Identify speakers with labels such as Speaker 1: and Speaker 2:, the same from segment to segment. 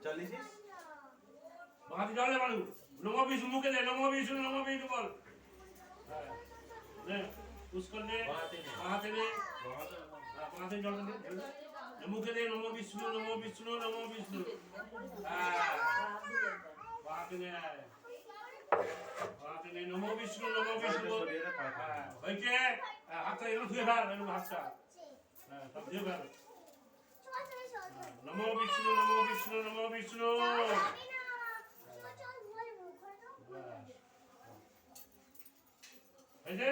Speaker 1: 40
Speaker 2: বাঁধি জলে মারু নমো বিষ্ণু মুখে দে নমো বিষ্ণু বল নে পুষ্কর নে বাঁহাতে নে বাঁহাতে জল দে মুখে দে নমো বিষ্ণু বাঁহাতে নে নমো বিষ্ণু হয়েছে হাতটা এরকম ধুয়ে ফেল এরকম হাতটা সব ধুয়ে ফেল নমো বিষ্ণু হয়েছে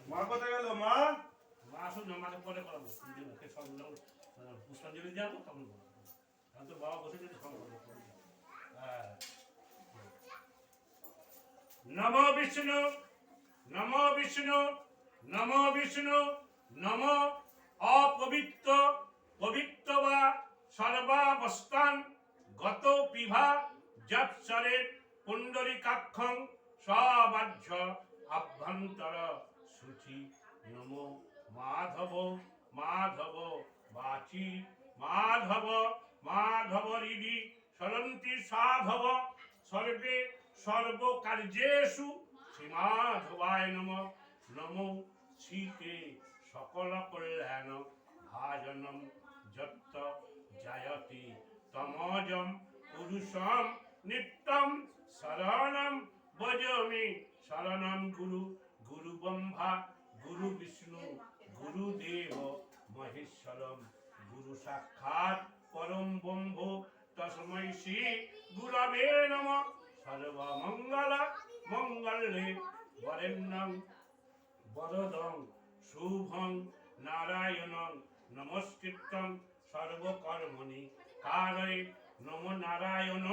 Speaker 1: মা কোথায় গেল মা
Speaker 2: আসুন না মাকে পরে করাবো পুষ্পাঞ্জলি যাবো তখন তো বাবা বসে যদি হ্যাঁ নমো বিষ্ণু নমো অপবিত্র পবিত্র বা সর্বাবস্থান গত পিভা যৎসরে পুণ্ডরিকাক্ষং সবাহ্য আভ্যন্তর শুচি নমো মাধব বাচি মাধব হৃদি সরন্তি সাধব সর্বে সর্বকার্যেষু শ্রীমাধবায় নমো শ্রীতে সকল কল্যাণ ভাজনম যত্ত জায়তি তমজম পুরুষম নিত্যম শরণম ভজামি শরণম গুরু ব্রহ্মা গুরু বিষ্ণু গুরুদেব মহেশ্বরম গুরু সাক্ষাৎ পরম ব্রহ্ম তস্मै শ্রী গুরবে নমঃ সর্বমঙ্গলে বরেণ্যং বরদং শুভং নারায়ণং নমস্কৃত্যং সর্বকর্মণি কারয়ে নমো নারায়ণ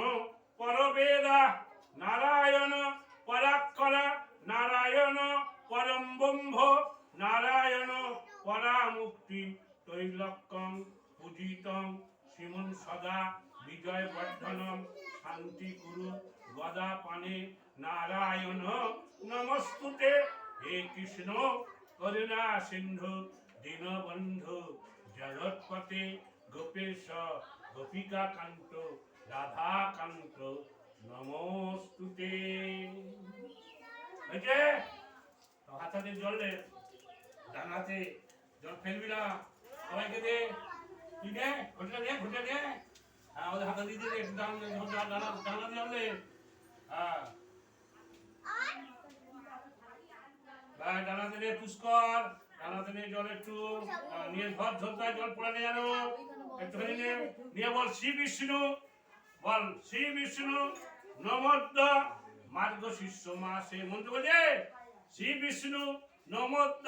Speaker 2: পরবেদা নারায়ণ পরাৎপরা নারায়ণ পরম ব্রহ্ম নারায়ণ পরামুক্তি তৈলক্যং পূজিতং শ্রীমন সদা বিজয় বর্ধনম শান্তি গুরু গদা পানে নারায়ণ নমস্তুতে হে কৃষ্ণ করুণা সিন্ধু দীনবন্ধু জগৎপতে গোপেশ গোপিকা কান্ত রাধা কান্ত নমস্তুতে হাতে জল দে ডান হাতে জল ফেলবি না সবাইকে দে তুই দে ঘুটে দে হ্যাঁ ওদের হাতে দিয়ে দে ডানা জল দে হ্যাঁ ডানাতে দে পুষ্কর ডানাতে নে জল একটু নিয়ে ধর ধরতায় জল পড়ে নিয়ে জানো একটুখানি নিয়ে বল শ্রী বিষ্ণু নমদ্দ মার্গশীর্ষ মাসে মন্ত্র বলছে শ্রী বিষ্ণু নমদ্দ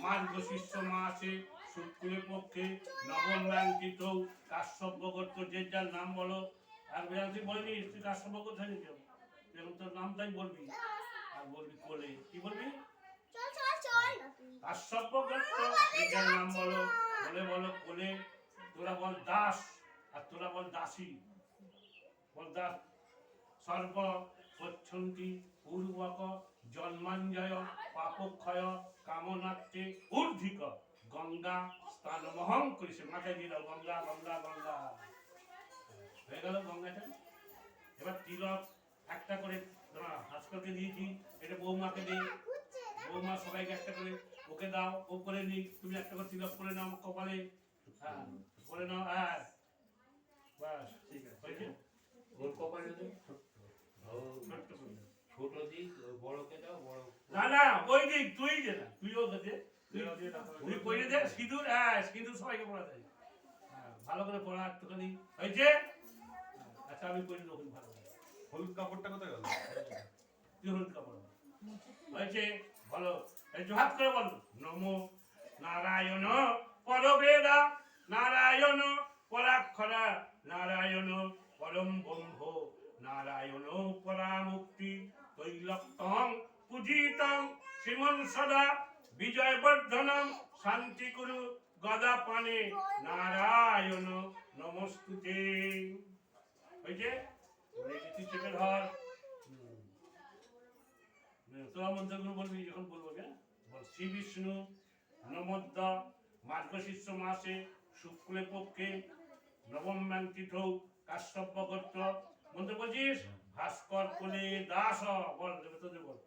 Speaker 2: মার্গশীর্ষ মাসে শুক্লের পক্ষে নবমরাঙ্কিত কাশ্যপ গোত্র যে যার নাম বলো আর তুই বলবি তুই কাশ্যপ গোত্র নিতে এরকম তোর নামটাই বলবি আর বলবি কোলে কি বলবি কাশ্যপ গোত্র যে যার নাম বলো বলো কোলে তোরা বল দাস আর তোরা বল দাসী বল দাস সর্ব গচ্ছন্তি পূর্বক জন্মাঞ্জয় পাপক্ষয় কামনার্থে ঊর্ধ্বিক গঙ্গা স্নানমহং করিছে মাথায় দিয়ে দাও গঙ্গা হয়ে গেল গঙ্গাটা এবার তিলক একটা করে ভাস্করকে দিয়েছি এটা বৌমাকে দিই বৌমা সবাইকে একটা করে ওকে দাও ও করে নি তুমি একটা করে তিলক করে নাও কপালে হ্যাঁ করে নাও হ্যাঁ বাস ঠিক আছে হয়েছে ওর কপালে ছোট দিক বড়কে দাও বড় না ওই দিক তুই দে না তুইও দে তুই পড়ে দে সিঁদুর সিঁদুর সবাইকে পড়া দেয় ভালো করে পড়া একটুখানি হয়েছে আচ্ছা আমি পড়ে দেবো ভালো
Speaker 1: হলুদ কাপড়টা কোথায় গেল
Speaker 2: তুই হলুদ কাপড় হয়েছে ভালো এই জোহাত করে বল নমো নারায়ণ পরবেদা নারায়ণ পরাক্ষরা নারায়ণ পরম ব্রহ্ম নারায়ণ পরামুক্তি তৈলক্তং পূজিতং শ্রীমন সদা বিজয়বর্ধনম শান্তি কুরু গদা পানে নারায়ণ নমস্তুতে হয়েছে তুই চেপে ধর তোরা মন্ত্রগুলো বলবি যখন বলবো বল শ্রী বিষ্ণু নমদ্দ মার্গশীর্ষ মাসে শুক্লে পক্ষে নবম তিথৌ কাশ্যপ গোত্র মন্ত্র বলছিস ভাস্কর কোলে দাস বল দেবতা বল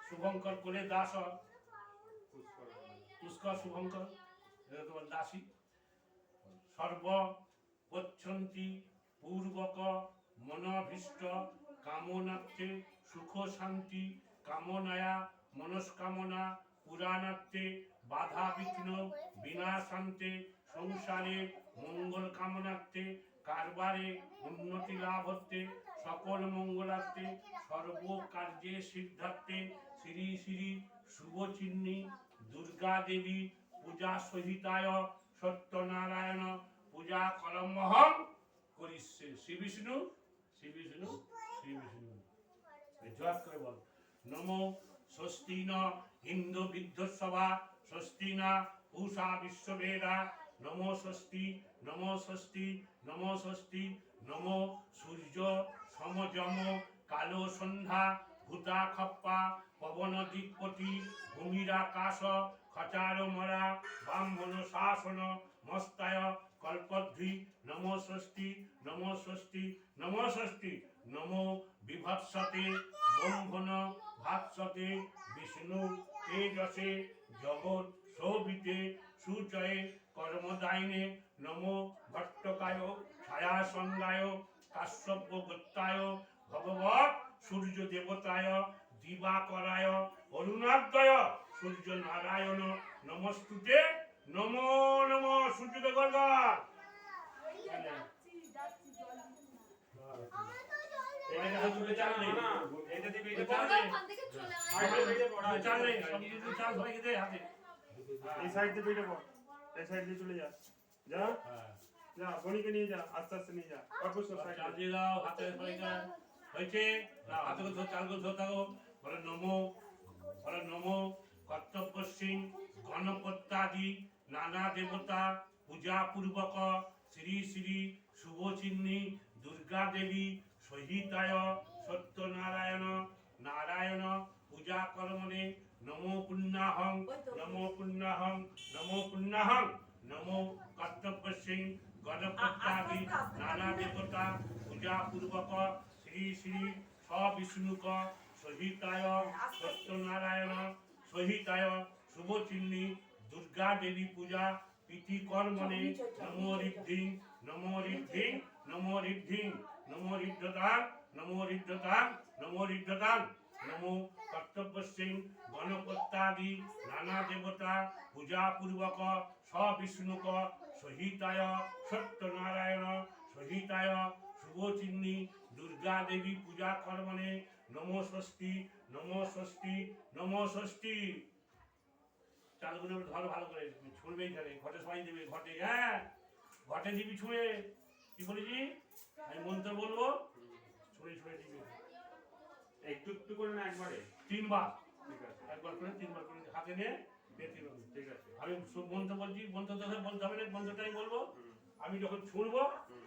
Speaker 2: শুভঙ্কর কোলে দাস পুষ্কর শুভঙ্কর এটা তোমার দাসী সর্ব পচ্ছন্তি পূর্বক মনভীষ্ট কামনার্থে সুখ শান্তি কামনায়া মনস্কামনা পুরাণার্থে বাধা বিঘ্ন বিনাশান্তে সংসারে মঙ্গল কামনার্থে কারবারে উন্নতি লাভার্থে সকল মঙ্গলার্থে সর্ব কার্যে সিদ্ধার্থে শ্রী শ্রী শুভচিহ্নী দুর্গা দেবী পূজা সহিতায় সত্যনারায়ণ পূজা করমহং করিচ্ছে শ্রী বিষ্ণু শ্রী বিষ্ণু শ্রী বিষ্ণু জয় করে বল নমো স্বস্তি ন ইন্দ্র বিদ্ধসভা স্বস্তি না পূষা বিশ্ববেদা নমো স্বস্তি নমো স্বস্তি নমো স্বস্তি নমো সূর্য সমযম কালো সন্ধ্যা ভূতা খপ্পা পবন দিকপতি ভূমির আকাশ খচার মরা ব্রাহ্মণ শাসন মস্তায় কল্পদ্ভি নমো স্বস্তি নমো স্বস্তি নমো স্বস্তি নমো বিভৎসতে ব্রহ্মণ ভাৎসতে বিষ্ণু তেজসে জগৎ শোভিতে সুচয়ে কর্মদায়িনে নমো ভট্টকায় ছায়া সঙ্গায় কাশ্যপ গোত্রায় ভগবৎ সূর্য দেবতায় দিবাকরায় অরুণাদ্বয় সূর্য নারায়ণ নমস্তুতে নমো নমো সূর্যদেব গর্গা এটা তুলে চাললে এটা দিবি এটা চাললে চাললে সব কিছু চাল হয়ে গেছে হাতে
Speaker 3: এই সাইড দিয়ে বেরিয়ে পড় এই সাইড দিয়ে চলে যা যা যা বনিকে নিয়ে যা আস্তে আস্তে নিয়ে যা অল্প সব সাইড
Speaker 2: চাল দিয়ে দাও হাতে পয়সা হয়েছে না হাতে করে ধর চাল করে ধর থাকো বলে নমো কর্তব্য সিং গণপত্যাদি নানা দেবতা পূজা পূর্বক শ্রী শ্রী শুভচিহ্নী দুর্গা দেবী সহিতায় সত্যনারায়ণ নারায়ণ পূজা কর্মণে নমো পুণ্যাহং নমো পুণ্যাহং নমো পুণ্যাহং নমো কর্তব্য সিং গণপত্যাদি নানা দেবতা পূজা পূর্বক শ্রী শ্রী সবিষ্ণুক সহিতায় সত্যনারায়ণ সহিতায় শুভচিহ্নী দুর্গা দেবী পূজা প্রীতি কর্মণে নমো ঋদ্ধিং নমো ঋদ্ধিং নমো ঋদ্ধিং নমো ঋদ্ধতাং নমো ঋদ্ধতাং নমো ঋদ্ধতাং নমো কর্তব্য সিং গণপত্যাদি নানা দেবতা পূজা পূর্বক সবিষ্ণুক সহিতায় সত্যনারায়ণ সহিতায় শুভচিহ্নী দুর্গা দেবী পূজা কর্মণে নমো ষষ্ঠী নমো ষষ্ঠী নমো ষষ্ঠী চালগুলো ধরো ভালো করে ছুঁড়বে এখানে ঘটে সবাই দেবে ঘটে হ্যাঁ ঘটে দিবি ছুঁড়ে কি বলেছি আমি মন্ত্র বলবো ছুঁড়ে ছুঁড়ে দিবি
Speaker 3: একটু একটু করে না একবারে
Speaker 2: তিনবার
Speaker 3: ঠিক আছে
Speaker 2: একবার করে তিনবার করে হাতে নিয়ে
Speaker 3: ঠিক আছে
Speaker 2: আমি মন্ত্র বলছি মন্ত্র তোকে বলতে হবে না মন্ত্রটা আমি বলবো আমি যখন ছুঁড়বো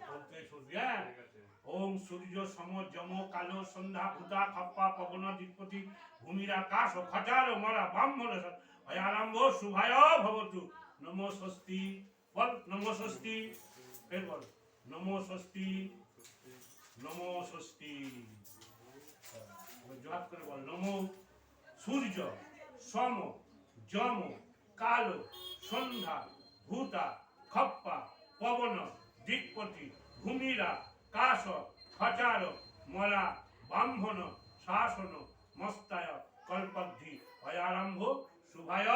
Speaker 2: বলতে ছুঁড়বি হ্যাঁ
Speaker 3: ঠিক আছে
Speaker 2: ওম সূর্য সম যম কালো সন্ধ্যা ভূতা খপ্পা পবন দিকপতি ভূমির আকাশ ও খটার মরা ব্রাহ্মণ আরম্ভ শুভায় ভবতু নমো স্বস্তি বল নমো স্বস্তি ফের বল নমো স্বস্তি নমো স্বস্তি জবাব করে বল নমো সূর্য সম যম কালো সন্ধ্যা ভূতা খপ্পা পবন দিকপতি ভূমিরা কাশ খচার মরা ব্রাহ্মণ শাসন মস্তায় কল্পদ্ধি অয়ারম্ভ শুভায়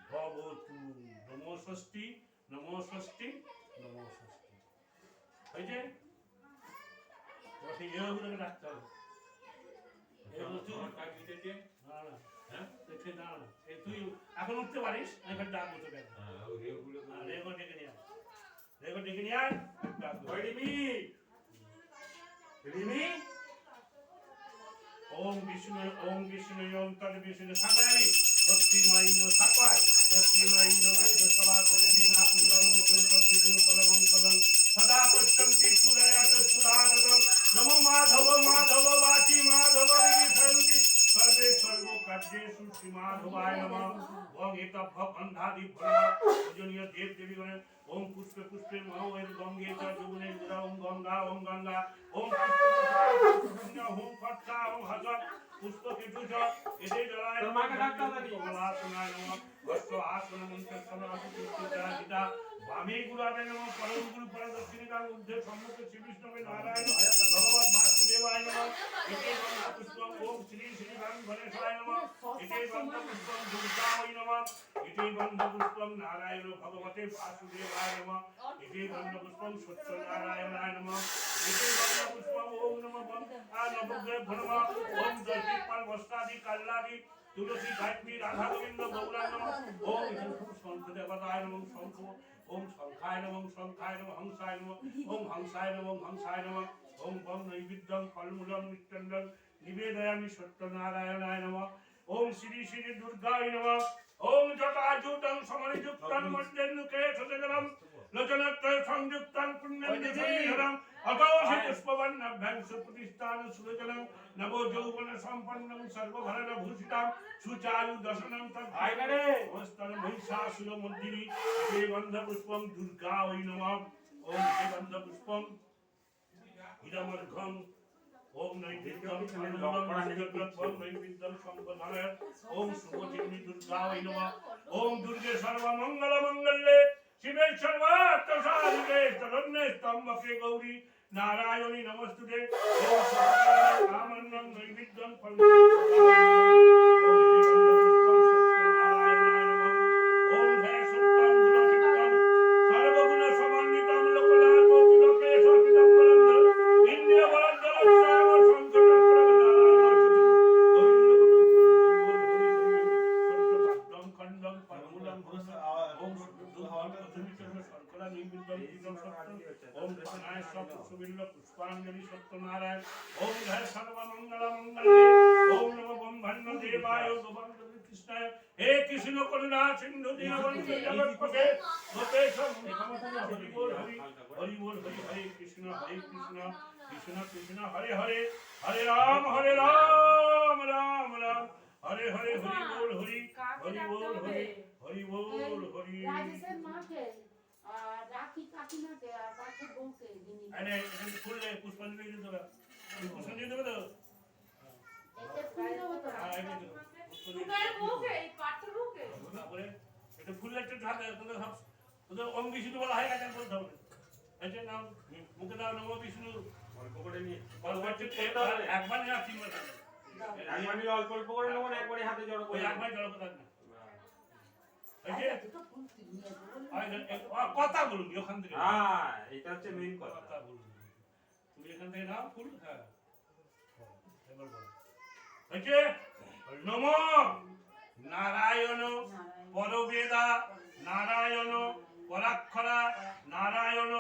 Speaker 2: ভবতু নমো ষষ্ঠী নমো ষষ্ঠী নমো ষষ্ঠী হয়েছে সেই এগুলোকে রাখতে হবে না না হ্যাঁ না না তুই এখন উঠতে পারিস এখানে ডাকবো তোকে রেগো ডেকে নিয়ে রেগো ডেকে নিয়ে
Speaker 3: ওই রিমি রিমি
Speaker 2: ওম বিষ্ণু ওম তদ বিষ্ণু সাকারি স্বস্তি নইন্দ্র সাকায় স্বস্তি নইন্দ্র বিশ্বসভা স্বস্তি না পুরম বিষ্ণু পরমং পদং সদা পশ্যন্তি সুরয়া চতুরাগতং নমো মাধব মাধব বাচি মাধব বিভ্রন্তি সর্বে সর্ব কার্যেষু শ্রী মাধবায় নমঃ ওং এতভ্য গন্ধাদি ভৈরব পূজনীয় দেব দেবীগণের ওম পুষ্পে পুষ্পে মহ এর গঙ্গে চ যমুনে যদা ওম গঙ্গা ওম গঙ্গা ওম পুষ্পে ওম ফটকা ওম হজত পুষ্প কেতু চ এতে জলায়
Speaker 3: তোর মাকে ডাকতে হবে নি।
Speaker 2: কমলাসনায় নমঃ বস্ত্র আসন মন্ত্রস্বন আসুচিত্তা গীতা বামে গুরাবে নমঃ পরম গুরু পরদক্ষিণিকাং ঊর্ধ্বে সম্মুখে শ্রী বিষ্ণবে নারায়ণ ভগবান বাসুদেবায় নমঃ এতে গন্ধ পুষ্পম ওম শ্রী শ্রী রাম গণেশায় নমঃ এতে গন্ধ পুষ্পম দুর্গায় নমঃ এতে গন্ধ পুষ্পম নারায়ণ ভগবতে বাসুদেবায় নমঃ এতে গন্ধ পুষ্পম সত্যনারায়ণায় নমঃ এতে গন্ধ পুষ্পম ওম নমঃ নবগ্রহ নমঃ ওম দৈবিকপাল বস্ত্রাদি কাল্লাদি তুলসী গায়ত্রী রাধা গোবিন্দ গৌরাঙ্গ ওম শঙ্খ দেবতায় নমঃ শঙ্খ ওম শঙ্খায় নমঃ শঙ্খায় নমঃ হংসায় নমঃ ওম হংসায় নমঃ হংসায় নমঃ ওম বম নৈবেদ্যং ফলমূলং মিষ্টন্দং নিবেদয়ামি সত্যনারায়ণায় নমঃ ওম শ্রী শ্রী দুর্গায় নমঃ ওম জটাজুটং সমনিযুক্তং মধ্যেন্নুকে সজগরম লোচনত্রয় সংযুক্তং পুণ্যং নিধিহরম অতোষি পুষ্পবর্ণভ্যাং সুপ্রতিষ্ঠান সুলোচনং নবো যৌবন সম্পন্নং সর্বভরণ ভূষিতাং সুচারু দশনং তদ্ভাইগণে মস্তন মহিষাসুর মর্দিনী হে গন্ধ পুষ্পং দুর্গা ওই নমঃ ওম হে গন্ধ পুষ্পং ইদমর্ঘং ওম নৈবেদ্যং ফলমূলং নৈবেদ্যং সম্পদায় ওম শুভচিন্নী দুর্গা ওই নমঃ ওম দুর্গে সর্বমঙ্গল মঙ্গলে শিবে সর্বার্থ সাধিকে তরণ্যে স্তম্ভকে গৌরী নারায়ণী নমস্তুতে ওম সর্বকামন্যং নৈবেদ্যং ওম জয় সত্যং গুণচিত্তং সর্বগুণ সমন্বিতং লোকনাথ তিলকে সচিদং বলন্ধ ইন্দ্রিয় বলজ্জলস্যাম শঙ্করচক্রগদানায়তং খণ্ডং ফলমূলং ওম শর্করা নির্বিন্দং কীটং সত্যং ওম রচনায় সপুষ্পবিল্ল পুষ্পাঞ্জলি সত্যনারায়ণ ওম জয় সর্বমঙ্গল মঙ্গলে ওম নমঃ ব্রহ্মণ্য দেবায় গোবিন্দ কৃষ্ণায় হে কৃষ্ণ করুণা সিন্ধু দীনবন্ধু জগৎপতে গোপেশ হরি বল হরি হরি বল হরি হরে কৃষ্ণ কৃষ্ণ কৃষ্ণ হরে হরে হরে রাম রাম রাম হরে হরে হরি বল হরি হরি বল হরি হরি বল হরি
Speaker 4: রাজেশের মাকে রাখি কাকিমাকে আর কাছের বউকে যিনি
Speaker 2: আরে এখানে ফুলে পুষ্পাঞ্জলি দিতে হবে পুষ্পাঞ্জলি দেবে তো
Speaker 4: এতে ফুল দেবো তো
Speaker 2: হ্যাঁ এই তো
Speaker 5: দুটার মুখে এই পাঠের মুখে
Speaker 2: তারপরে এটা ফুলে একটু ঢাকা তোদের সব তোদের ওম বিষ্ণু বলা হয় কাছে বলতে হবে এটা নাম মুখে দাও নমঃ বিষ্ণু
Speaker 1: অল্প করে নিয়ে
Speaker 2: একবার না তিনবার
Speaker 3: একবার নিলে অল্প অল্প করে নেবো না একবারে হাতে জড়ো
Speaker 2: ওই
Speaker 3: করে
Speaker 2: একবার জড়ো কথা না এই যে
Speaker 4: দুটো ফুল নিয়ে দেবো
Speaker 2: কথা বলুন ওখান থেকে
Speaker 3: হ্যাঁ এটা হচ্ছে মেইন কথা
Speaker 2: কথা বলুন তুমি এখান থেকে নাও ফুল হ্যাঁ এবার বলো এই যে নমঃ নারায়ণ পরবেদা নারায়ণ পরাক্ষরা নারায়ণ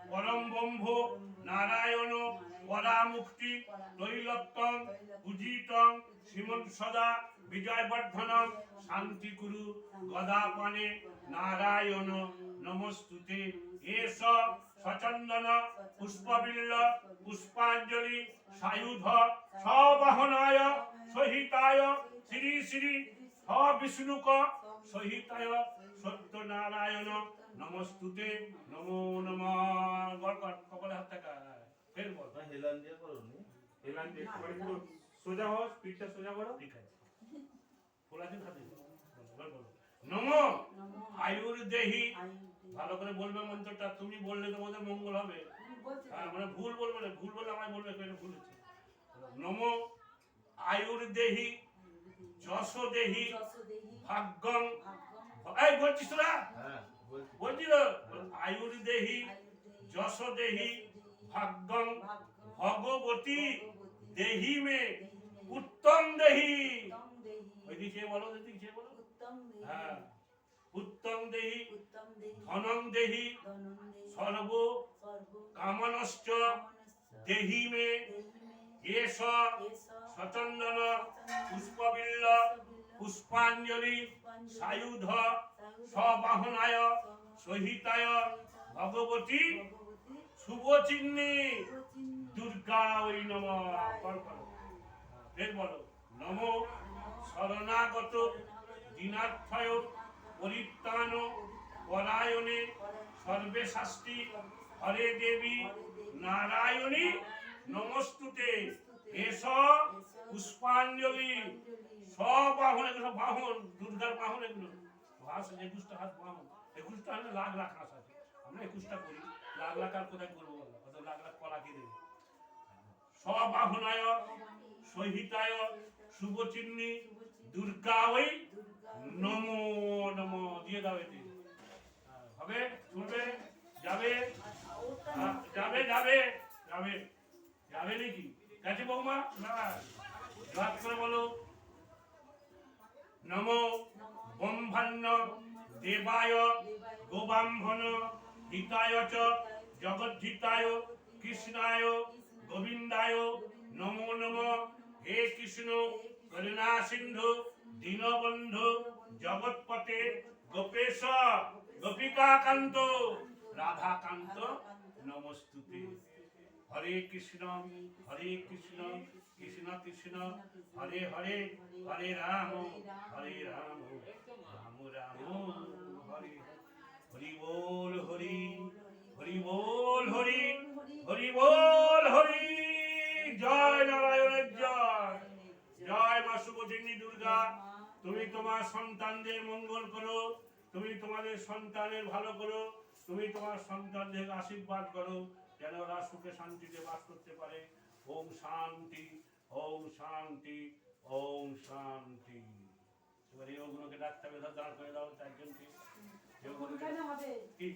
Speaker 2: পরম ব্রহ্ম নারায়ণ পরামুক্তি তৈলক্তং পূজিতং শ্রীমন সদা বিজয়বর্ধনং শান্তিকুরু গদাপানে নারায়ণ নমস্তুতে এষ সচন্দন পুষ্পবিল্ল পুষ্পাঞ্জলি সায়ুধ সবাহনায় সহিতায় শ্রী শ্রী বিষ্ণুক সহিতায় সত্যনারায়ণ নমস্তুতে নমো নমঃ গড়গড় কপালে হাত থাকা ফের বল
Speaker 1: হেলান দিয়ে করো নি
Speaker 3: এলান দিয়ে একবারে পুরো সোজা হও পিঠটা সোজা করো
Speaker 2: ঠিক আছে ফুল আছে খাতে বলো নমো আয়ুর দেহি ভালো করে বলবে মন্ত্রটা তুমি বললে তোমাদের মঙ্গল হবে হ্যাঁ মানে ভুল বলবে না ভুল বলে আমায় বলবে কেন ভুল হচ্ছে নমো আয়ুর দেহি যশ দেহি ভাগ্যং এই বলছিস তোরা
Speaker 1: হ্যাঁ বলছি
Speaker 2: বলছি তো আয়ুর দেহি যশ দেহি ভাগ্যং ভগবতী দেহি মে উত্তম দেহি ওই দিকে বলো দিকে বলো হ্যাঁ উত্তম দেহি ধনং দেহি সর্ব কামনশ্চ দেহি মে এষ সচন্দন পুষ্পবিল্ল পুষ্পাঞ্জলি সায়ুধ সবাহনায় সহিতায় ভগবতী শুভচিহ্নে দুর্গা ওই নমঃ ফের বলো নমো শরণাগত দিনার্থয় পরিত্রাণ পরায়ণে সর্বে শাস্তি হরে দেবী নারায়ণী নমস্তুতে এস পুষ্পাঞ্জলি সব বাহন এগুলো বাহন দুর্গার বাহন এগুলো হাঁস 21টা হাত বাহন 21টা হলে লাখ লাখ হাঁস আছে আমরা 21টা করি লাখ লাখ আর কোথায় করবো বলো কত লাখ লাখ কলা কে দেবে সবাহনায় সহিতায় শুভচিহ্নি দুর্গা ওই নমো নমো দিয়ে দাও এতে হবে চলবে যাবে যাবে যাবে যাবে যাবে নাকি কাছে বৌমা না জপ করে বলো নমো ব্রহ্মাণ্য দেবায় গোবাম্ভন হিতায় চ জগদ্ধিতায় কৃষ্ণায় গোবিন্দায় নমো নমঃ হে কৃষ্ণ করুণা সিন্ধু দীনবন্ধু জগৎপতে গোপেশ গোপিকাকান্ত রাধাকান্ত নমস্তুতে হরে কৃষ্ণ কৃষ্ণ কৃষ্ণ হরে হরে হরে রাম রাম রাম হরে হরি বল হরি হরি বল হরি হরি বল হরি জয় নারায়ণের জয় জয় মা শুভচিহ্নি দুর্গা তুমি তোমার সন্তানদের মঙ্গল করো তুমি তোমাদের সন্তানের ভালো করো তুমি তোমার সন্তানদের আশীর্বাদ করো যেন ওরা সুখে শান্তিতে বাস করতে পারে ওম শান্তি ওম শান্তি ওম শান্তি এবার এই ওগুলোকে ডাকতে হবে দাঁড় করে দাও চারজনকে কি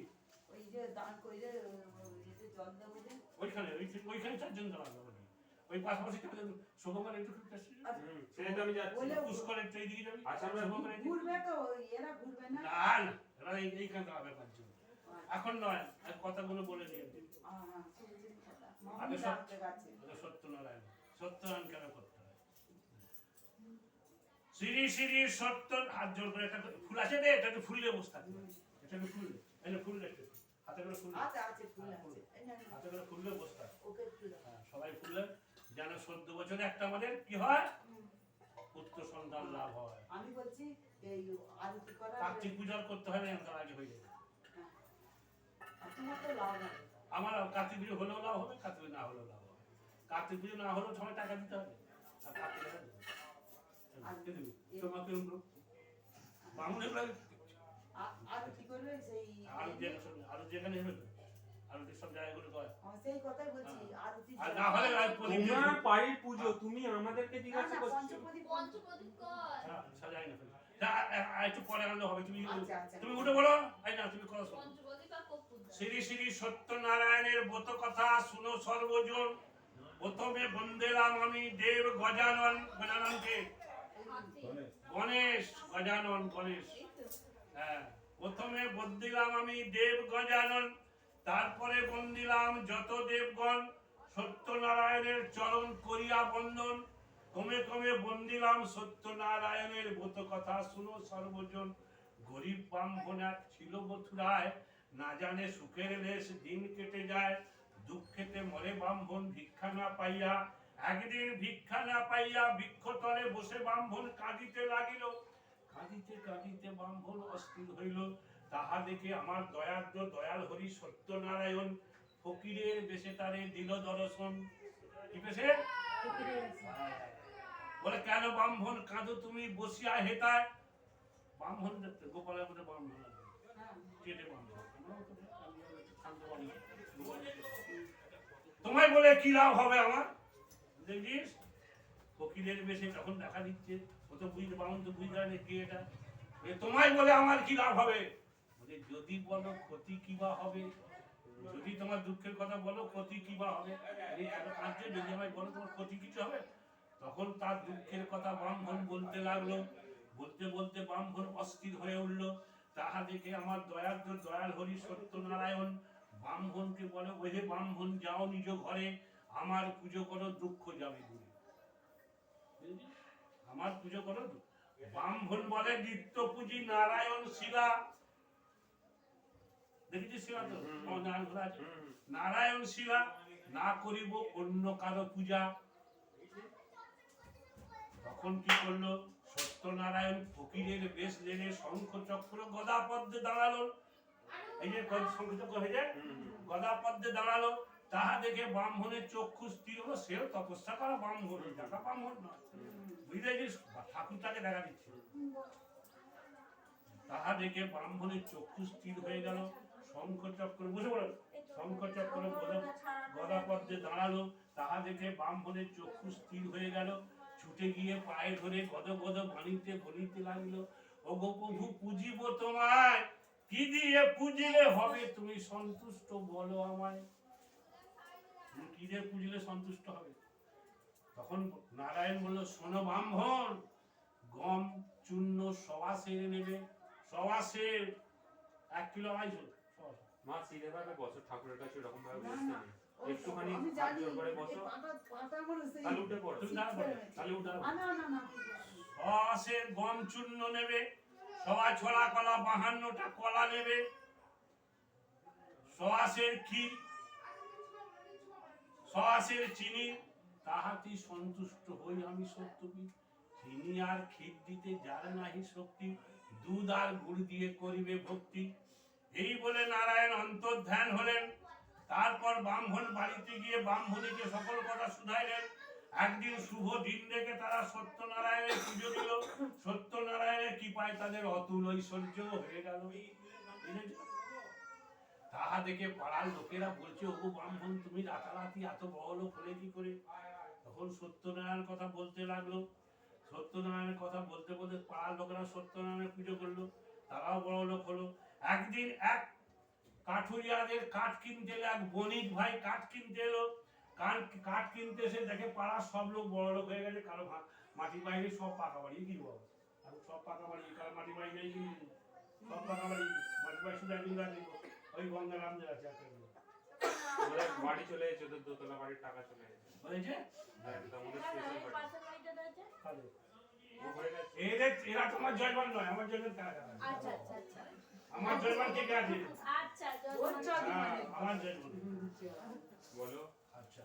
Speaker 2: ওইখানে ওইখানে চারজন দাঁড়াবে ওই পাশাপাশি শোভমান একটু
Speaker 3: সেটা আমি যাচ্ছি
Speaker 2: পুষ্করের ট্রেন দিকে যাবি
Speaker 3: আচ্ছা
Speaker 4: ঘুরবে তো এরা ঘুরবে না
Speaker 2: না এরা এইখানে দাঁড়াবে পাঁচজন এখন নয় আর কথাগুলো বলে নিয়ে আগে সত্যনারায়ণ সত্যনারায়ণ কেন করতে হয় শ্রী শ্রী সত্য হাত জোর করে একটা ফুল আছে রে এটা ফুল দিয়ে বসে থাকবে এটা ফুল এই ফুল দেখতে হাতে করে ফুল
Speaker 4: আছে আছে ফুল আছে
Speaker 2: হাতে করে ফুল দিয়ে বসে থাকবে
Speaker 4: ওকে ফুল
Speaker 2: সবাই ফুললে যেন 14 বছরে একটা আমাদের কি হয় পুত্র সন্তান লাভ হয়
Speaker 4: আমি বলছি এই আরতি করা
Speaker 2: কার্তিক পূজা করতে হয় না তার আগে হয়ে যাবে
Speaker 4: তোমার তো লাভ হবে
Speaker 2: আমার কার্তিক পুজো হলেও লাভ হবে কার্তিক পুজো না হলেও লাভ হবে কার্তিক পুজো না হলেও সবাই টাকা দিতে হবে আর কার্তিক তোমাকে বামুনের
Speaker 4: আরতি করবে সেই
Speaker 2: আরো যেখানে হবে আরো সব জায়গাগুলো করে
Speaker 4: সেই কথাই বলছি আরতি
Speaker 2: আর না হলে
Speaker 3: তোমার পায়ের পূজো তুমি আমাদেরকে জিজ্ঞাসা করছো
Speaker 5: পঞ্চপ্রদীপ কর
Speaker 2: সাজাই না একটু পরে আনলে হবে তুমি
Speaker 4: আচ্ছা।
Speaker 2: তুমি উঠে বলো এই না তুমি কথা শোনো
Speaker 5: পঞ্চপ্রদীপ আর কর্পূর
Speaker 2: শ্রী শ্রী সত্যনারায়ণের ব্রত কথা শুনো সর্বজন প্রথমে বন্দেলাম আমি দেব গজাননকে গণেশ গণেশ হ্যাঁ প্রথমে বন্দিলাম আমি দেব গজানন তারপরে বন্দিলাম যত দেবগণ সত্যনারায়ণের চরণ করিয়া বন্দন ক্রমে ক্রমে বন্দিলাম সত্যনারায়ণের ব্রত কথা শুনো সর্বজন গরিব ব্রাহ্মণ এক ছিল মথুরায় না জানে সুখের লেশ দিন কেটে যায় দুঃখেতে মরে ব্রাহ্মণ ভিক্ষা না পাইয়া একদিন ভিক্ষা না পাইয়া বৃক্ষতলে বসে ব্রাহ্মণ কাঁদিতে লাগিল কাঁদিতে কাঁদিতে ব্রাহ্মণ অস্থির হইল তাহা দেখে আমার দয়ার্দ্র দয়াল হরি সত্যনারায়ণ ফকিরের বেশে তারে দিল দর্শন কি বেশে বলে কেন ব্রাহ্মণ কাঁদো তুমি বসিয়া হেতায় ব্রাহ্মণ দেখতে গোপালের মধ্যে ব্রাহ্মণ কেটে ব্রাহ্মণ তোমায় বলে কি লাভ হবে আমার দেখিস ফকিরের বেশে যখন দেখা দিচ্ছে ও তো বুঝতে ব্রাহ্মণ তো বুঝতে পারে কি এটা তোমায় বলে আমার কি লাভ হবে যদি বলো ক্ষতি কিবা হবে যদি তোমার দুঃখের কথা বলো ক্ষতি কিবা হবে যদি আমায় বলো তোমার ক্ষতি কিছু হবে তখন তার দুঃখের কথা ব্রাহ্মণ বলতে লাগলো বলতে বলতে ব্রাহ্মণ অস্থির হয়ে উঠলো তাহা দেখে আমার দয়ার্দ্র দয়াল হরি সত্যনারায়ণ ব্রাহ্মণকে বলে ওহে ব্রাহ্মণ যাও নিজ ঘরে আমার পুজো করো দুঃখ যাবে দূরে আমার পুজো করো ব্রাহ্মণ বলে নিত্য পুঁজি নারায়ণ শিলা দেখেছিস শিলা তো নারায়ণ শিলা না করিব অন্য কারো পূজা তখন কি করলো সত্যনারায়ণ ফকিরের বেশ লেনে শঙ্খ চক্র গদা পদ্মে দাঁড়ালো এই যে সংযুক্ত হয়ে যায় গদা পদ্মে দাঁড়ালো, তাহা দেখে ব্রাহ্মণের চক্ষু স্থির হলো। সেও তপস্যা করা ব্রাহ্মণ, দেখা ব্রাহ্মণ নয়, বুঝলে ঠাকুরটাকে দেখা দিচ্ছে। তাহা দেখে ব্রাহ্মণের চক্ষু স্থির হয়ে গেল, শঙ্খ চক্র বসে পড়ল, শঙ্খ চক্র গদা পদ্মে দাঁড়ালো। তাহা দেখে ব্রাহ্মণের চক্ষু স্থির হয়ে গেল, ছুটে গিয়ে পায়ে ধরে গদ গদ বাণীতে বলিতে লাগলো, ওগো প্রভু পুজিব তোমায়, কি দিয়ে পুজিলে হবে তুমি সন্তুষ্ট বলো আমায়। কি দিয়ে পুজিলে সন্তুষ্ট হবে? তখন নারায়ণ বলল, শোনো ব্রাহ্মণ, গম চূর্ণ সবা সেরে নেবে, সবা সের 1 কিলো আইছো।
Speaker 6: মা সিধে ভাবে বসো, ঠাকুরের কাছে এরকম ভাবে
Speaker 4: না,
Speaker 6: বসতে
Speaker 4: না।
Speaker 6: নেই, একটুখানি
Speaker 4: আমি
Speaker 6: হাত
Speaker 4: জানি,
Speaker 6: জোর করে বসো,
Speaker 4: এই পাতা করে সেই-
Speaker 6: তাহলে উঠে পড়ো।
Speaker 2: তুমি দাঁড়া পড়ো, তাহলে উঠা
Speaker 4: না, না, না,
Speaker 2: সবা সের গম চূর্ণ নেবে, সবা ছোলা কলা 52টা কলা নেবে, সবাসের ক্ষীর, সবাসের চিনি, তাহাতে সন্তুষ্ট হই আমি সত্যবি। চিনি আর ক্ষীর দিতে যার নাহি শক্তি, দুধ আর গুড় দিয়ে করিবে ভক্তি। এই বলে নারায়ণ অন্তর্ধান হলেন। তারপর ব্রাহ্মণ বাড়িতে গিয়ে ব্রাহ্মণীকে সকল কথা শুধাইলেন। একদিন শুভ দিন দেখে তারা সত্যনারায়ণের পুজো দিল। সত্যনারায়ণের কৃপায় তাদের অতুল ঐশ্বর্য হয়ে গেল। তাহা দেখে পাড়ার লোকেরা বলছে, ও ব্রাহ্মণ, তুমি রাতারাতি এত বড় লোক হলে কি করে? তখন সত্যনারায়ণের কথা বলতে লাগলো। সত্যনারায়ণের কথা বলতে বলতে পাড়ার লোকেরা সত্যনারায়ণের পুজো করলো, তারাও বড় লোক হলো। একদিন এক কাঠুরিয়াদের কাঠ কিনতে এলো, এক বণিক ভাই কাঠ কিনতে এলো। কাঠ কিনতে এসে দেখে পাড়ার সব লোক বড় লোক হয়ে গেছে, কারো মাটি বাড়ি সব পাকা বাড়ি, কি বল, আর সব পাকা বাড়ি, কারো মাটি বাড়ি নেই, কিন্তু সব পাকা বাড়ি, মাটি বাড়ি শুধু একদিন রাখি ওই গঙ্গারামদের আছে একটা
Speaker 6: আমাদের বাড়ি চলে এসেছে, তো দোতলা বাড়ির টাকা চলে এসেছে,
Speaker 2: হয়েছে।
Speaker 6: আমাদের স্পেশাল বাড়ি
Speaker 5: পাশের বাড়িটা রয়েছে।
Speaker 2: কাদের?
Speaker 6: ও হয়ে গেছে।
Speaker 2: এরা তোমার জয়বান নয়, আমার জয়বান কারা কারা?
Speaker 5: আচ্ছা আচ্ছা আচ্ছা
Speaker 2: আমার জয়বান কে কে আছে?
Speaker 5: আচ্ছা
Speaker 2: হ্যাঁ, আমার জয়বান।
Speaker 6: বলো।
Speaker 2: আচ্ছা,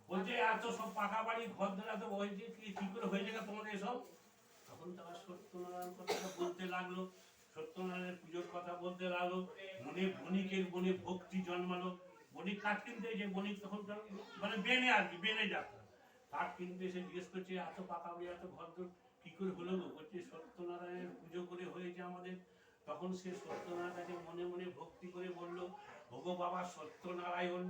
Speaker 2: বলছে এত সব পাকা বাড়ি ঘর ধরে এত হয়েছে, কি করে হয়েছে না তোমাদের এসব? তখন তারা সত্যনারায়ণ কথাটা বলতে লাগলো, সত্যনারায়ণের পুজোর কথা বলতে লাগলো। মনে বণিকের মনে ভক্তি জন্মালো। বণিক কাঠ কিনতে এসে, বণিক তখন মানে বেনে আর কি, বেনে যাত্রা কাঠ কিনতে এসে জিজ্ঞেস করছে, এত পাকা বাড়ি এত ঘর ধর কি করে হলো গো? বলছে সত্যনারায়ণের পুজো করে হয়েছে আমাদের। তখন সে সত্যনারায়ণকে মনে মনে ভক্তি করে বলল, ওগো বাবা সত্যনারায়ণ,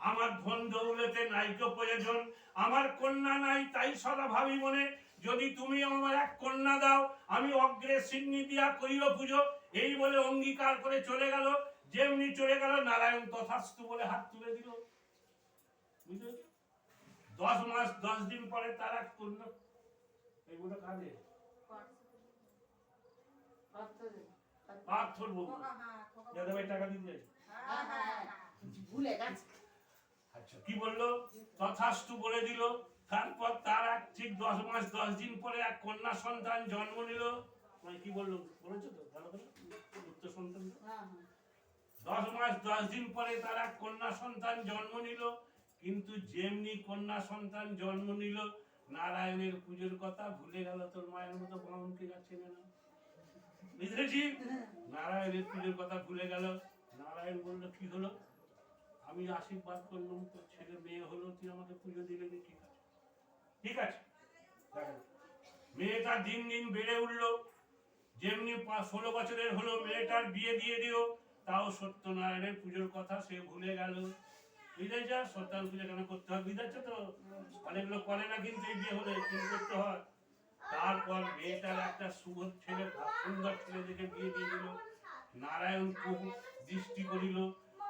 Speaker 2: আমার ধন দৌলতে নাইকো প্রয়োজন, আমার কন্যা নাই, তাই সদা ভাবি মনে, যদি তুমি আমার এক কন্যা দাও, আমি অগ্রে সিন্নি দিয়া করিব পুজো। এই বলে অঙ্গীকার করে চলে গেল। যেমনি চলে গেল, নারায়ণ তথাস্তু বলে হাত তুলে দিল। বুঝতে পেরেছো? 10 মাস 10 দিন পরে তার এক কন্যা, এইগুলো কাঁদে পাথর বউ, যাদব ভাই টাকা দিতে যাচ্ছে।
Speaker 4: ভুলে গেছে।
Speaker 2: আচ্ছা, কি বললো? তথাস্তু বলে দিল। তারপর তার এক ঠিক 10 মাস 10 দিন পরে এক কন্যা সন্তান জন্ম নিল। মানে কি বললো বলেছো তো ভালো করে, পুত্র সন্তান। 10 মাস 10 দিন পরে তার এক কন্যা সন্তান জন্ম নিল। কিন্তু যেমনি কন্যা সন্তান জন্ম নিল, নারায়ণের পুজোর কথা ভুলে গেল। তোর মায়ের মতো বামনকে যাচ্ছে না, বুঝেছি? নারায়ণের পুজোর কথা ভুলে গেল। নারায়ণ বললো, কি হলো? আমি আশীর্বাদ করলাম, তোর ছেলে মেয়ে হলো, তুই আমাকে পুজো দিলে, ঠিক আছে, ঠিক আছে। দেখেন, মেয়েটা দিন দিন বেড়ে উঠলো। যেমনি 16 বছরের হলো, মেয়েটার বিয়ে দিয়ে দিও। তাও সত্যনারায়ণের পুজোর কথা সে ভুলে গেল। বুঝেছ? সত্যনারায়ণ পুজো কেন করতে হয় বুঝেছ তো? অনেক লোক করে না, কিন্তু এই বিয়ে হলে কিন্তু করতে হয়। তারপর মেয়েটার একটা শুভ ছেলে, সুন্দর ছেলে দেখে বিয়ে দিয়ে দিল। নারায়ণ খুব দৃষ্টি করিল,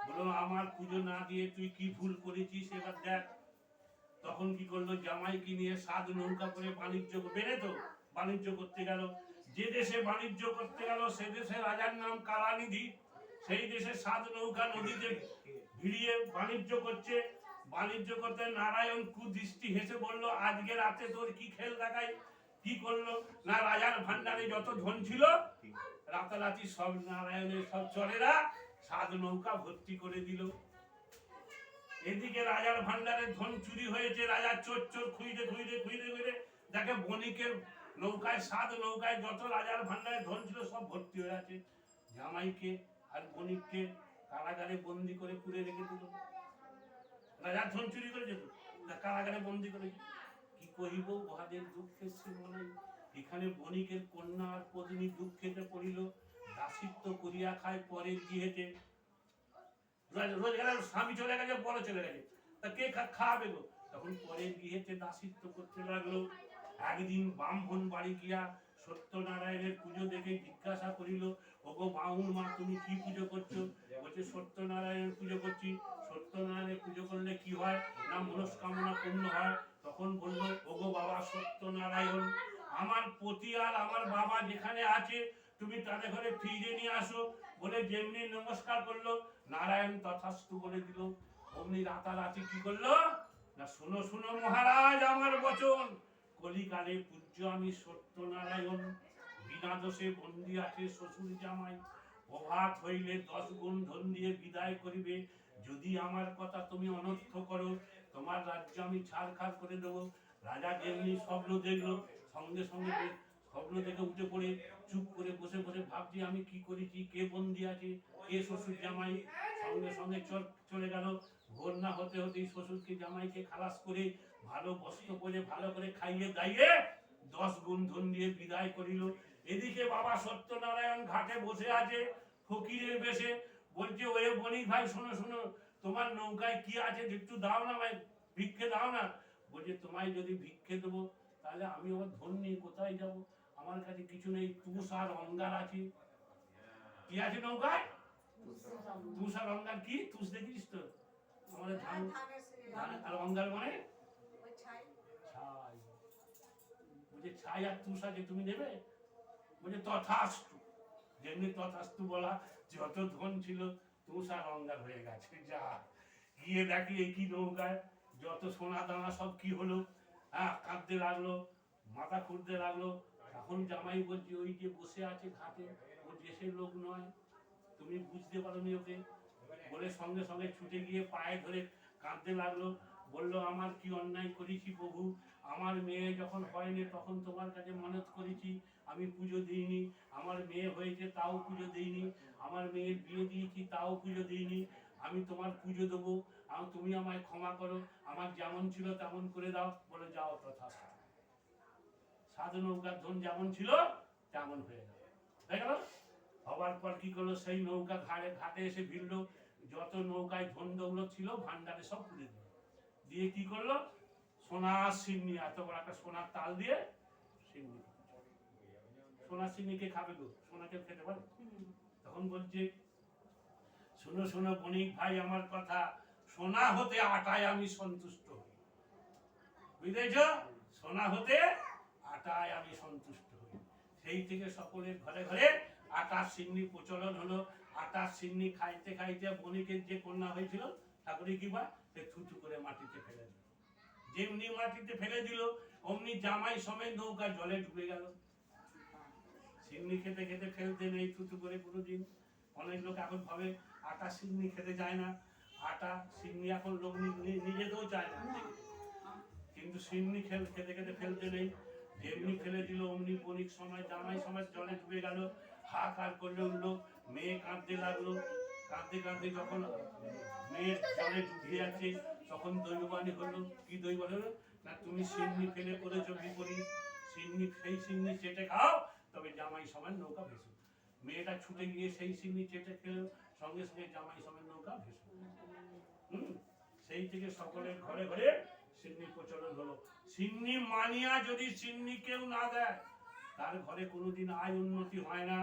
Speaker 2: বলল, আমার পুজো না দিয়ে তুই কি ভুল করেছিস, এবার দেখ। তখন কি করলো? জামাইকে নিয়ে 7 নৌকা করে বাণিজ্য, বেড়ে তো বাণিজ্য করতে গেল। যে দেশে বাণিজ্য করতে গেল, সে দেশে রাজার নাম কালানিধি। সেই দেশে 7 নৌকা নদীতে ভিড়িয়ে বাণিজ্য করছে। বাণিজ্য করতে নারায়ণ কুদৃষ্টি হেসে বলল, আজকে রাতে তোর কি খেল দেখাই? কি করলো না, রাজার ভান্ডারে যত ধন ছিল, রাতারাতি সব নারায়ণের সব চরেরা 7 নৌকা ভর্তি করে দিল। এদিকে রাজার ভান্ডারে ধন চুরি হয়েছে। রাজা চোর চোর খুঁজে দেখে বণিকের নৌকায়, 7 নৌকায় যত রাজার ভান্ডারে ধন ছিল সব ভর্তি হয়ে আছে। জামাইকে আর বণিককে কারাগারে বন্দি করে পুরে রেখে দিল। রাজার ধন চুরি করে যেত, কারাগারে বন্দি করে। কি কহিব উহাদের দুঃখের সীমা নাই। এখানে বণিকের কন্যা আর পত্নী দুঃখেতে পড়িল, দাসিত্ব করিয়া খায় পরের গৃহেতে। রোজগার স্বামী চলে গেছে, বড় চলে গেছে, তা কে খাওয়াবে গো? তখন পরের গৃহেতে দাসিত্ব করতে লাগলো। একদিন ব্রাহ্মণ বাড়ি গিয়া সত্যনারায়ণের পুজো দেখে জিজ্ঞাসা করিল, ওগো বামুন মা, তুমি কি পুজো করছো? বলছে সত্যনারায়ণের পুজো করছি। সত্যনারায়ণের পুজো করলে কি হয় না মনস্কামনা পূর্ণ হয়। তখন বলল, ওগো বাবা সত্যনারায়ণ, আমার পতি আর আমার বাবা যেখানে আছে তুমি তাদের ঘরে ফিরে নিয়ে আসো। বলে যেমনি নমস্কার করলো, নারায়ণ তথাস্তু বলে দিল। অমনি রাতারাতি কি করলো না, শোনো শোনো মহারাজ আমার বচন, কলিকালে পূজ্য আমি সত্যনারায়ণ, বিনা দোষে বন্দি আছে শ্বশুর জামাই। প্রভাত হইলে 10 গুণ ধন দিয়ে বিদায় করিবে। যদি আমার কথা তুমি অনর্থ করো, তোমার রাজ্য আমি ছাড়খাড় করে দেবো। রাজা যেমনি স্বপ্ন দেখলো, সঙ্গে সঙ্গে স্বপ্ন দেখে উঠে পড়ে চুপ করে বসে বসে ভাবছি আমি কি করেছি, কে বন্দি আছে, কে শ্বশুর জামাই। সঙ্গে সঙ্গে চলে গেল। ভোর না হতে হতেই শ্বশুরকে জামাইকে খালাস করে ভালো বস্ত্র পরে ভালো করে খাইয়ে দাইয়ে 10 গুণ ধন দিয়ে বিদায় করিল। এদিকে বাবা সত্যনারায়ণ ঘাটে বসে আছে ফকিরের বেশে। বলছে, ওরে বণিক ভাই শোনো শোনো, তোমার নৌকায় কি আছে একটু দাও না ভাই, ভিক্ষে দাও না। বলছে, তোমায় যদি ভিক্ষে দেবো তাহলে আমি আবার ধন নিয়ে কোথায় যাব? আমার কাছে কিছু নেই, তুষ আর অঙ্গার আছে। কি আছে নৌকায়? তুষ আর অঙ্গার। কি তুষ দেখিস তো? আমাদের ধান আর অঙ্গার মানে ছাই। বলছে ছাই আর তুষ আছে, তুমি নেবে? বলছে তথাস্তু। যেমনি তথাস্তু বলা, যত ধন ছিল তুষ আর অঙ্গার হয়ে গেছে। যা গিয়ে দেখি কি নৌকায় যত সোনা দানা সব কি হলো। কাঁদতে লাগলো, মাথা খুঁড়তে লাগলো। এখন জামাই বলছে, ওই যে বসে আছে ঘাটে, ও দেশের লোক নয়, তুমি বুঝতে পারোনি ওকে। বলে সঙ্গে সঙ্গে ছুটে গিয়ে পায়ে ধরে কাঁদতে লাগলো। বলল, আমার কি অন্যায় করেছি প্রভু? আমার মেয়ে যখন হয়নি তখন তোমার কাছে মানত করেছি, আমি পুজো দিইনি। আমার মেয়ে হয়েছে তাও পুজো দিইনি। আমার মেয়ের বিয়ে দিয়েছি তাও পুজো দিইনি। আমি তোমার পুজো দেবো, তুমি আমায় ক্ষমা করো, আমার যেমন ছিল তেমন করে দাও। বলে, যাও তথা। সাধু নৌকার ধন যেমন ছিল তেমন হয়ে গেল। হয়ে গেল। হবার পর কি করলো, সেই নৌকা ঘাটে এসে ভিড়লো। যত নৌকায় ধন দৌলত ছিল ভান্ডারে সব পুড়ে দিল। দিয়ে কি করলো, সোনার সিন্নি, এত বড় একটা সোনার তাল দিয়ে সিন্নি। সোনার সিন্নিকে খাবে গো? সোনাকে খেতে পারে? তখন বলছে, শোনো শোনো বণিক ভাই আমার কথা, সোনা হতে আটায় আমি সন্তুষ্ট হই। বুঝেছ? সোনা হতে আটায় আমি সন্তুষ্ট হই। সেই থেকে সকলের ঘরে ঘরে আটার সিন্নি প্রচলন হলো। আটার সিন্নি খাইতে খাইতে বণিকের যে কন্যা হয়েছিল ঠাকুরে কি বা থুতু করে মাটিতে ফেলে দিল। যেমনি মাটিতে ফেলে দিল অমনি জামাই সমেত নৌকা জলে ডুবে গেল। সিন্নি খেতে খেতে ফেলতে নেই থুতু করে কোনোদিন। অনেক লোক এখন ভাবে আটা সিন্নি খেতে চায় না। আটা সিন্নি এখন লোক নিজেতেও চায় না, কিন্তু সিন্নি খেতে খেতে ফেলতে নেই। যেমনি ফেলে দিল অমনি বণিক সময় জামাই সময় জলে ডুবে গেল। হাহাকার করলে উঠলো, মেয়ে কাঁদতে লাগলো। কাঁদতে কাঁদতে যখন মেয়ের জলে ডুবে যাচ্ছে তখন দৈববাণী হলো। কি দৈববাণী হলো না, তুমি সিন্নি ফেলে করেছো বিপরীত, সিন্নি সেই সিন্নি চেটে খাও তবে জামাই সমান নৌকা ভেসো। মেয়েটা ছুটে গিয়ে সেই সিন্নি চেটে খেলো, সঙ্গে সঙ্গে জামাই সমান নৌকা ভেসো। সেই থেকে সকলের ঘরে ঘরে সিন্নি প্রচলন হলো। সিন্নি মানিয়া যদি সিন্নি কেউ না দেয় তার ঘরে কোনোদিন আয় উন্নতি হয় না।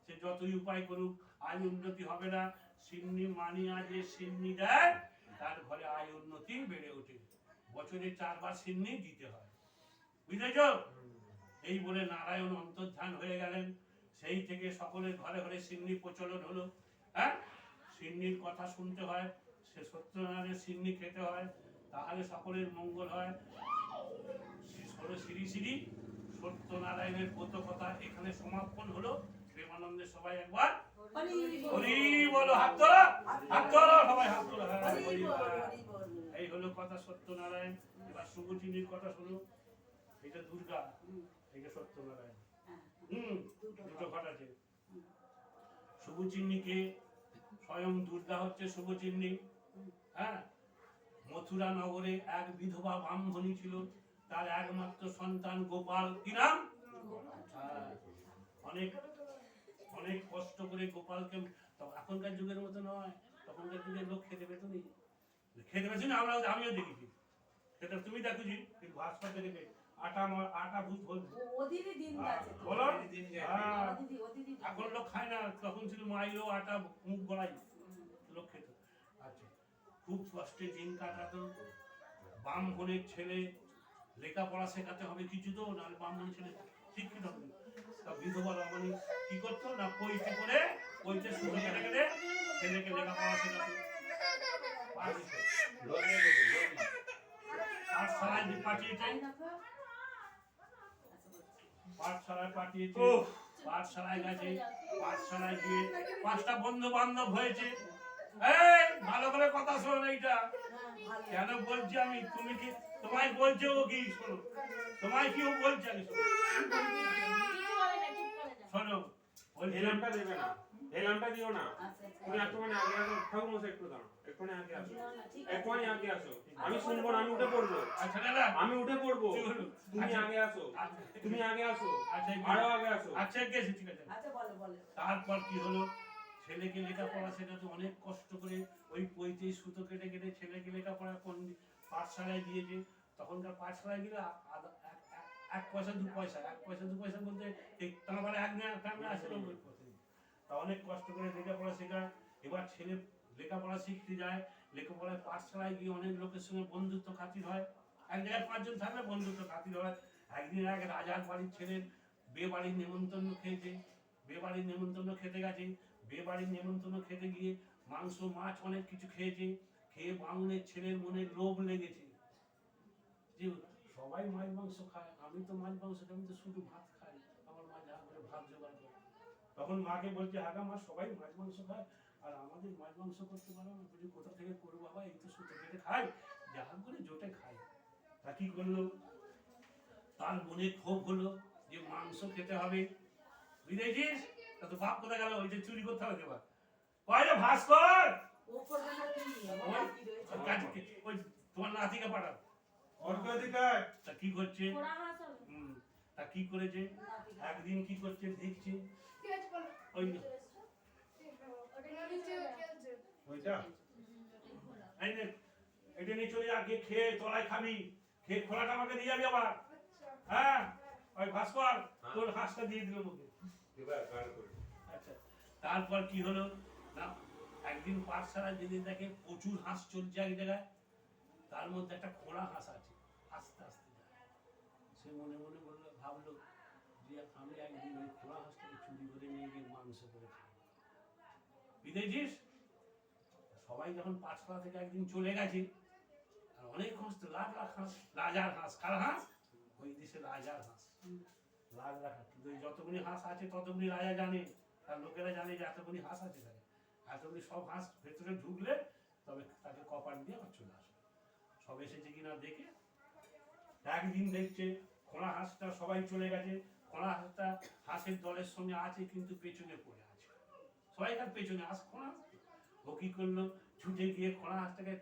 Speaker 2: সে যতই উপায় করুক আয় উন্নতি হবে না। সিন্নি মানিয়া যে সিন্নি দেয় তার ঘরে আয় উন্নতি বেড়ে ওঠে। বছরে 4 বার সিন্নি দিতে হয়। বুঝেছ? এই বলে নারায়ণ অন্তর্ধান হয়ে গেলেন। সেই থেকে সকলের ঘরে ঘরে সিন্নি প্রচলন হলো। সিন্নির কথা শুনতে হয়, সে সত্যনারায়ণের সিন্নি খেতে হয়, তাহলে সকলের মঙ্গল হয়। শ্রী শ্রী সত্যনারায়ণের ব্রত কথা এখানে সমাপন হলো। প্রেমানন্দে সবাই একবার হরি বলো, হাত তোলো, হাত তোলো, সবাই হাত তোলো। এই হলো কথা সত্যনারায়ণ। এবার সুবচিনীর কথা শুনো। এটা দুর্গা, এটা সত্যনারায়ণ। দুটো ঘট আছে। শুভচিহ্নিকে স্বয়ং দুর্গা হচ্ছে শুভচিহ্নি। হ্যাঁ, মথুরা নগরে এক বিধবা ব্রাহ্মণী ছিল, তার একমাত্র সন্তান গোপাল। কি নাম? হ্যাঁ, অনেক অনেক কষ্ট করে গোপালকে, এখনকার যুগের মতো নয়, তখনকার যুগের লোক খেতে পেত নি, খেতে পেয়েছি না, আমিও দেখেছি সেটা, তুমি দেখেছি কিন্তু ভাস্কর দেখেছে আটা ভূত
Speaker 4: ওদিনই দিন গেছে তো।
Speaker 2: বলো।
Speaker 1: দিন
Speaker 2: হ্যাঁ,
Speaker 4: ওদিনই দিন
Speaker 2: এখন লোক খায় না, তখন ছিল মাইলো আটা মুখ গড়াই লোক খেত। আচ্ছা, খুব কষ্টে দিন কাটাতো। ব্রাহ্মণের ছেলে লেখাপড়া শেখাতে হবে কিছু তো, নাহলে ব্রাহ্মণের ছেলে শিক্ষিত হবে না। তা বিধবা রমণী কি করতো না, পইতে করে পইতে সুতো কেটে কেটে ছেলেকে লেখাপড়া শেখাতো। পাঠশালায় পাঠিয়েছে, পাঠশালায় পাঠিয়েছে, পাঠশালায় গেছে, পাঠশালায় গিয়ে 5টা বন্ধু বান্ধব হয়েছে। এই ভালো করে কথা শোনো, এইটা কেন বলছি আমি, তুমি কি তোমায় বলছে ও কি শোনো, তোমায় কি ও বলছে আমি শোনো, শোনো বলছি।
Speaker 6: হেলামটা দেবে না, হেলামটা দিও না। তুমি একটুখানি আগে আসো, ঠাকুর মশাই একটু দাঁড়াও, একটুখানি আগে আসো, একটুখানি আগে আসো। আমি শুনবো না, আমি উঠে পড়বো,
Speaker 2: আচ্ছা দাদা,
Speaker 6: আমি উঠে পড়বো।
Speaker 2: কি হলো?
Speaker 6: তুমি আগে আসো, তুমি আগে আসো,
Speaker 2: আচ্ছা
Speaker 6: আরো আগে আসো।
Speaker 2: আচ্ছা গেছি, ঠিক আছে।
Speaker 4: আচ্ছা বলো বলো।
Speaker 2: তারপর কি হলো, ছেলেকে লেখাপড়া শেখাতে অনেক কষ্ট করে ওই পইতে সুতো কেটে কেটে ছেলেকে লেখাপড়া পাঠশালায় দিয়েছে। তখনকার পাঠশালায় গেলে 1 পয়সা 2 পয়সা, 1 পয়সা 2 পয়সা বলতে তোমার এক না আসে 90 পয়সা। তা অনেক কষ্ট করে লেখাপড়া শেখায়। এবার ছেলে লেখাপড়া শিখতে যায়, লেখাপড়ায় পাঠশালায় গিয়ে অনেক লোকের সঙ্গে বন্ধুত্ব খাতির হয়। এক জায়গায় 5 জন থাকলে বন্ধুত্ব খাতির হয়। একদিন এক রাজার বাড়ির ছেলের বিয়ে বাড়ির নেমন্তন্ন খেয়েছে, বিয়ে বাড়ির নেমন্তন্ন খেতে গেছে, বিয়ে বাড়ির নেমন্তন্ন খেতে গিয়ে মাংস মাছ অনেক কিছু খেয়েছে, খেয়ে বামুনের ছেলের মনে লোভ লেগেছে যে সবাই মাছ মাংস খায়, আমি তো মাছ মাংস খাই, আমি তো শুধু ভাত খাই, আমার মা যা করে ভাত জোগাড় করে। তখন মাকে বলছে, আগা মা সবাই মাছ মাংস খায় আর আমাদের মাছ মাংস করতে পারো না। বলছি কোথা থেকে করবো বাবা, এই তো সুতো কেটে খাই, যা করে জোটে খাই। তা কি করলো, তার মনে ক্ষোভ হলো যে মাংস খেতে হবে, বুঝেছিস? তা তো বাপ কোথায় গেল, ওই যে চুরি করতে হবে এবার। কয় রে ভাস্কর,
Speaker 4: ও করবে না কি আমার কি রয়েছে?
Speaker 2: ওই তোমার নাতিকে পাঠাও।
Speaker 3: অর্ঘ্যধিকার
Speaker 2: তা কি করছে,
Speaker 5: ওরা হাস হবে।
Speaker 2: তা কি করেছে, একদিন কি করছে দেখছি, ওই
Speaker 3: ওইটা
Speaker 2: এই নে, এটা নিয়ে চলে যা, গিয়ে খেয়ে তলায় খাবি, খেয়ে খোলাটা আমাকে দিয়ে যাবি আবার। হ্যাঁ, ওই ভাস্কর তোর হাঁসটা দিয়ে দিল মুখে। আচ্ছা, তারপর কি হলো না, একদিন পাঠশালায় যেদিন দেখে প্রচুর হাঁস চলছে এক জায়গায়, তার মধ্যে একটা খোলা হাঁস আছে, আস্তে আস্তে যায়। সে মনে মনে বললো, ভাবলো যে আমি একদিন ওই খোলা হাঁসটাকে চুরি করে নিয়ে গিয়ে মাংস করে খাই। বুঝেছিস? সবাই যখন পাঠশালা থেকে একদিন চলে গেছে, আর অনেক হাঁস তো, লাখ লাখ হাঁস, রাজার হাঁস। কার হাঁস? ওই দেশে রাজার হাঁস, লাখ লাখ হাঁস। কিন্তু যতগুলি হাঁস আছে ততগুলি রাজা জানে, তার লোকেরা জানে যে এতগুলি হাঁস আছে তাকে, এতগুলি সব হাঁস ভেতরে ঢুকলে তবে তাকে কপাট দিয়ে আবার চলে আসবে। সব এসেছে কিনা দেখে একদিন দেখছে খোলা হাঁসটা সবাই চলে গেছে, খোলা হাঁসটা হাঁসের দলের সঙ্গে আছে কিন্তু পেছনে পড়ে আছে, সবাই তার পেছনে হাঁস, খোলা হাঁস। ও কি করলো, ছুটে গিয়ে খোলা হাঁসটাকে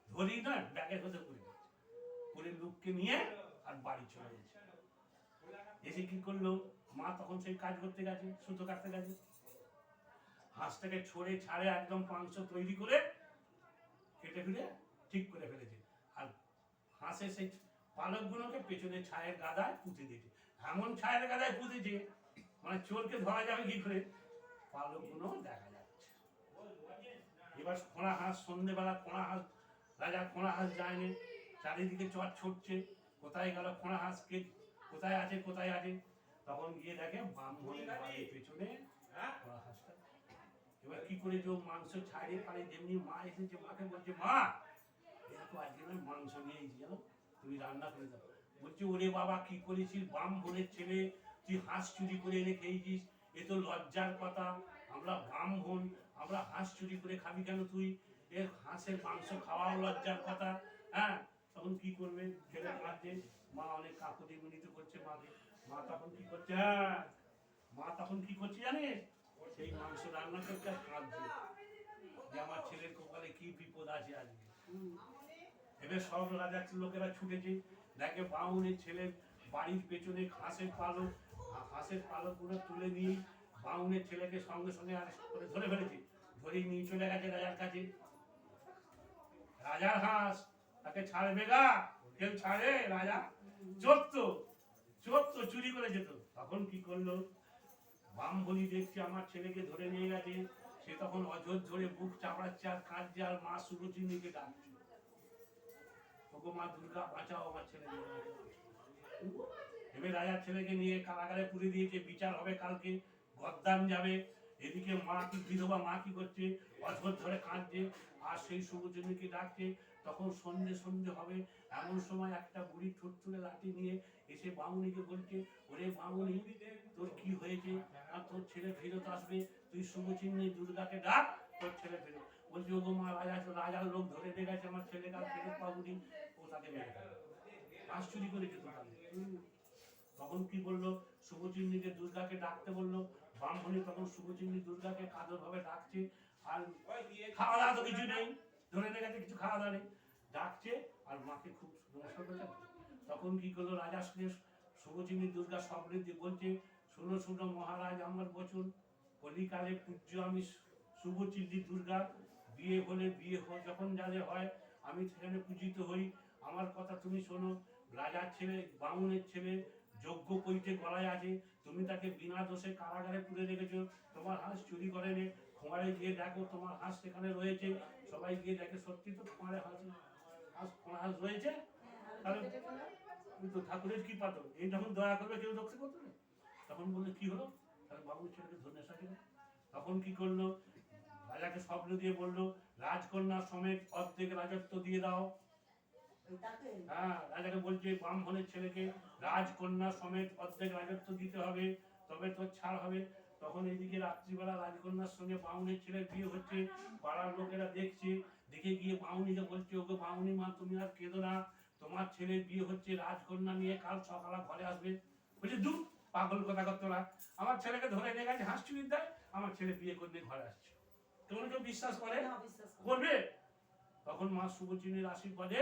Speaker 2: ধরি না ব্যাগের হতে পড়ে গেছে, পরে লোককে নিয়ে আর বাড়ি চলে গেছে। এসে কি করলো, মা তখন সেই কাজ করতে গেছে, সুতো কাটতে গেছে, হাঁসটাকে ছড়ে ছাড়ে একদম মাংস তৈরি করে কেটে ফেলে ঠিক করে ফেলেছে। আর হাঁসের সেই পালকগুলোকে পেছনে ছায়ের গাদায় পুঁতে দিয়েছে, এমন ছায়ের গাদায় পুঁতেছে মানে চোরকে ধরা যাবে কি করে, পালকগুলো দেখা যাচ্ছে। এবার খোঁড়া হাঁস, সন্ধ্যেবেলা খোঁড়া হাঁস, রাজা খোঁড়া হাঁস যায়নি, চারিদিকে চট ছুটছে, কোথায় গেল খোঁড়া হাঁস, কে কোথায় আছে কোথায় আছে। তখন গিয়ে দেখে ব্রাহ্মণের বাড়ির পেছনে খোঁড়া হাঁসটা। এবার কি করে যে মাংস ছাড়িয়ে পারে, যেমনি মা এসেছে, মাকে বলছে, মা দেখো আজকে আমি মাংস নিয়েছি, জানো তুমি রান্না করে দাও। বলছি, ওরে বাবা কি করেছিস, ব্রাহ্মণের ছেলে, তুই হাঁস চুরি করে এনে খেয়েছিস, এ তো লজ্জার কথা, আমরা ব্রাহ্মণ, আমরা হাঁস চুরি করে খাবি কেন তুই, এর হাঁসের মাংস খাওয়াও লজ্জার কথা। হ্যাঁ, তখন কি করবে, ছেলে কাঁদছে, মা অনেক কাকুতি মিনিত করছে মাকে। মা তখন কি করছে, হ্যাঁ মা তখন কি করছে জানিস, সেই মাংস রান্না কান্না করতে আর কাঁদছে যে আমার ছেলের কপালে কি বিপদ আছে আজকে। এবার সব রাজার লোকেরা ছুটেছে, দেখে বাউনের ছেলের বাড়ির পেছনে হাঁসের পালকগুলো তুলে নিয়ে বাউনের ছেলেকে সঙ্গে সঙ্গে আরেস্ট করে ধরে ফেলেছে, ধরে নিয়ে চলে গেছে রাজার কাছে। রাজার হাঁস তাকে ছাড়বে গা, কেউ ছাড়ে? রাজা চোদ্দ চুরি করে যেত। তখন কি করলো, বামবলি দেখছে আমার ছেলেকে ধরে নিয়ে গেছে, সে তখন অঝর ধরে বুক চাপড়াচ্ছে আর কাঁদছে আর মা সুরচিনীকে ডাকছে, ওগো মা দুর্গা বাঁচাও আমার ছেলেকে। এবার রাজার ছেলেকে নিয়ে কারাগারে পুরে দিয়েছে, বিচার হবে কালকে, গদ্দান যাবে। এদিকে মা কি বিধবা মা কি করছে, অঝর ধরে কাঁদছে আর সেই সুরচিনীকে ডাকছে। তখন সন্ধে হবে, এমন সময় একটা বুড়ি ঠোঁট তুলে লাঠি নিয়ে এসে বামুনিকে বলছে, ওরে বামুনি তোর কি হয়েছে, আর তোর ছেলে ফেরত আসবে, তুই সুরচিনী দুর্গাকে ডাক, তোর ছেলে ফেরত। বলছে ওগো মা রাজার লোক ধরে দিয়ে গেছে আমার ছেলেকে আর ফেরত পাবো নি, ও তাকে মেরে ফেলে হাঁস চুরি করে যেত। তখন কি বললো, শুভচিহ্নিকে দুর্গাকে ডাকতে বললো। ব্রাহ্মণী তখন শুভচিহ্নি দুর্গাকে কাদর ভাবে ডাকছে, আর খাওয়া দাওয়া তো কিছু নেই, ধরে নিয়ে গেছে কিছু খাওয়া দাওয়া নেই, ডাকছে আর মাকে খুব নমস্কার করছে। তখন কি করলো, রাজা শুভচিহ্নি দুর্গা সমৃদ্ধি বলছে, শোনো শোনো মহারাজ আমার বচন, কলিকালে পূজ্য আমি শুভচিহ্নি দুর্গা, বিয়ে হলে যখন যাদের হয় আমি সেখানে পূজিত হই। আমার কথা তুমি শোনো, রাজার ছেলে বামুনের ছেলে যজ্ঞ কইতে গলায় আছে, তুমি তাকে বিনা দোষে কারাগারে পুরে রেখেছো, তোমার হাঁস চুরি করেনি, খোঁয়ারে গিয়ে দেখো তোমার হাঁস সেখানে রয়েছে। সবাই গিয়ে দেখে সত্যি তো খোঁয়ারে হাঁস রয়েছে, তাহলে তো ঠাকুরের কি পাতো, এই যখন দয়া করবে কেউ রক্ষা করতো না। তখন বললো কি হলো, তাহলে বাবুর ছেলেকে ধরে সাথে। তখন কি করলো, রাজাকে স্বপ্ন দিয়ে বললো, রাজকন্যা সমেত অর্ধেক রাজত্ব দিয়ে দাও। হ্যাঁ, রাজাকে বলছে ব্রাহ্মণের ছেলেকে রাজকন্যা সমেত অর্ধেক রাজত্ব দিতে হবে, তবে তোর ছাড় হবে। তখন এদিকে রাত্রিবেলা রাজকন্যার সঙ্গে বাউনের ছেলের বিয়ে হচ্ছে, পাড়ার লোকেরা দেখছে, দেখে গিয়ে বাউনিকে বলছে, ওকে বাউনি মা তুমি আর কেঁদো না, তোমার ছেলের বিয়ে হচ্ছে, রাজকন্যা নিয়ে কাল সকালে ঘরে আসবে। বলছে দূর পাগল কথা করতো না, আমার ছেলেকে ধরে নিয়ে গেছে হাঁস চুরির দায়, আমার ছেলে বিয়ে করে ঘরে আসছে, তোমার কেউ বিশ্বাস করে? করবে? তখন মা শুভচিহ্নির আশীর্বাদে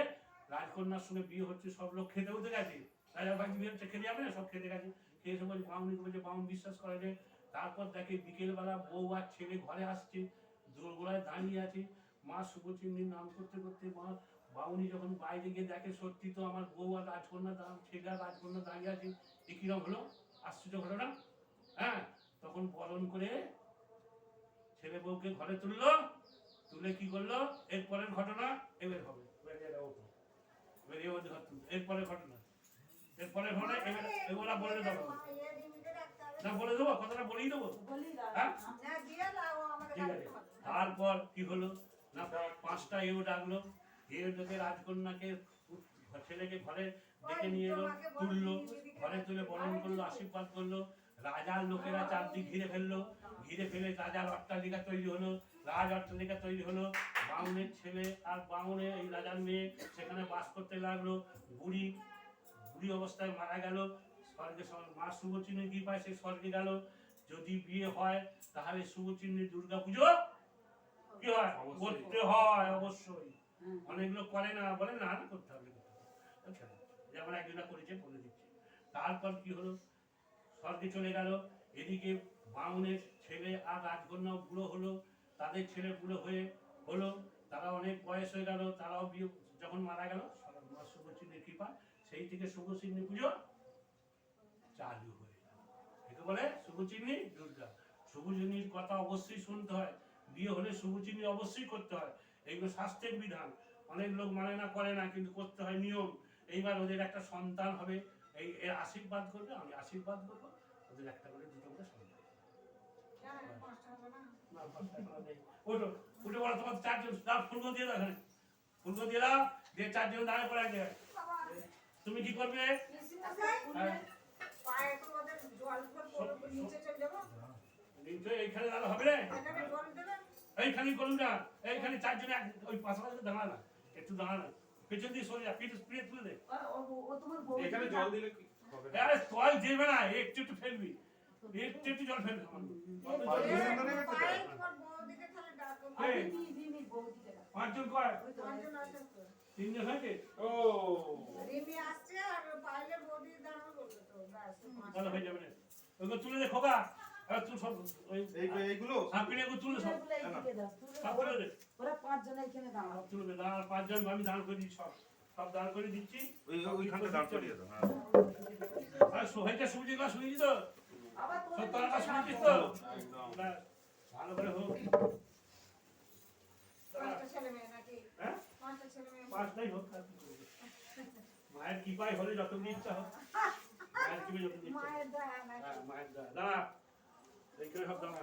Speaker 2: রাজকন্যার সঙ্গে বিয়ে হচ্ছে, সব লোক খেতে উঠে গেছে, রাজা ভাই বিয়ে হচ্ছে, খেতে যাবে না, সব খেতে গেছে। খেয়ে এসে বলছে বাউনিকে, বলছে বাউন বিশ্বাস করে রে। তারপর দেখে বিকেলবেলা বউ আর ছেলে ঘরে আসছে, দোরগোড়ায় দাঁড়িয়ে আছে, মা শুভচিহ্নির নাম করতে করতে মা বাউনি যখন বাইরে গিয়ে দেখে সত্যি তো আমার বউ আর রাজকন্যা ছেলে আর রাজকন্যা দাঁড়িয়ে আছে, এ কিরম হলো, আশ্চর্য ঘটনা। হ্যাঁ, তখন বরণ করে ছেলে বউকে ঘরে তুললো, তুলে কি করলো, এরপরের ঘটনা এবার হবে, এরপরে ঘটনা এগুলা বলে দেবো না, বলে দেবো কথাটা বলেই দেবো। হ্যাঁ ঠিক আছে। তারপর কি হলো না, 5টা এও ডাকলো, এও ডেকে রাজকন্যাকে ছেলেকে ঘরে ডেকে নিয়ে এলো, তুললো, ঘরে তুলে বরণ করলো, আশীর্বাদ করলো। রাজার লোকেরা চারদিক ঘিরে ফেলে রাজার অট্টালিকা তৈরি হলো, রাজ অট্টালিকা তৈরি হলো। বাউনের ছেলে আর বাউনের এই রাজার মেয়ে সেখানে বাস করতে লাগলো। বুড়ি অবস্থায় মারা গেল, স্বর্গে মা শুভচিহ্নি কি পায়, সে স্বর্গে গেল। যদি বিয়ে হয় তাহলে শুভচিহ্নি দুর্গা পুজো কি হয়, করতে হয় অবশ্যই। অনেকগুলো করে না, বলে না করতে হবে, যেমন একজনা করেছে বলে দিচ্ছে। তারপর কি হলো, স্বর্গে চলে গেল। এদিকে বাউনের ছেলে আর রাজকন্যা বুড়ো হলো, তাদের ছেলে বুড়ো হলো, তারা অনেক বয়স হয়ে গেল, তারাও বিয়ে যখন মারা গেল, মা শুভচিহ্নির কৃপা, সেই থেকে শুভচিহ্নি পুজো চালু হয়ে গেল। একে বলে শুভচিহ্নি দুর্গা। শুভচিহ্নির কথা অবশ্যই শুনতে হয়, বিয়ে হলে শুভচিহ্নি অবশ্যই করতে হয়, এইগুলো শাস্ত্রের বিধান। অনেক লোক মানে না, করে না, কিন্তু করতে হয় নিয়ম। এইবার ওদের একটা সন্তান হবে, এর আশীর্বাদ করবে, আমি আশীর্বাদ করবো, ওদের একটা করে দুটো করে সন্তান। ওঠো উঠে বলো, তোমার 4জন দাও, ফুলকো দিয়ে দাও, এখানে ফুলকো দিয়ে দাও, দিয়ে 4জন দাঁড়িয়ে পড়ে আছে। তুমি কি করবে, এইখানে দাঁড়া হবে না, এইখানেই করুন না, এইখানে 4জনে ওই পাশাপাশি দাঁড়া না, একটু দাঁড়া না, পেছন দিয়ে সরে যা, পিঠে তুলে দে।
Speaker 6: এখানে জল দিলে কি হবে?
Speaker 2: আরে জল দেবে না, একটু ফেলবি, একটু জল ফেলবি। কে?
Speaker 4: রিমি বৌদিকে ডাক।
Speaker 2: পাঁচজন কয়?
Speaker 4: ওই তো,
Speaker 2: তিনজন হয়েছে?
Speaker 6: ও
Speaker 2: ভালো হয়ে যাবে না। ওগুলো তুলে দে খোকা। এবার তুই সব ওই
Speaker 1: এইগুলো
Speaker 2: সাপিনেগুলো তুলে সব।
Speaker 4: তুলে এইদিকে দাও, তুলে
Speaker 2: সব
Speaker 4: দাও।
Speaker 2: তুলে দে।
Speaker 4: ওরা 5 জন এখানে দাঁড়াও।
Speaker 2: সব তুলে দে। দাঁড়া, পাঁচজন আমি দাঁড় করে দিচ্ছি সব। সব দাঁড় করে দিচ্ছি।
Speaker 1: ওইখানটা দাঁড় করিয়ে দাও হ্যাঁ
Speaker 2: আর সোহাইটা সুবিধে গুলো শুনেছি তো?
Speaker 4: আবার তোমরা
Speaker 2: সত্তর আটা
Speaker 4: নিচে
Speaker 2: শুনেছিস
Speaker 4: নামো।
Speaker 2: তো?
Speaker 6: একদম
Speaker 2: ব্যাস, ভালো করে হোক। হ্যাঁ? পাঁচটাই হোক, আর কি করবে? মায়ের কৃপায় হলে যতদিন ইচ্ছা হোক। মায়ের কৃপায় যতদিন ইচ্ছা হোক।
Speaker 4: মায়ের দয়া নাকি?
Speaker 2: হ্যাঁ, মায়ের দয়া। দাঁড়া, এইখানে সব দাঁড়া।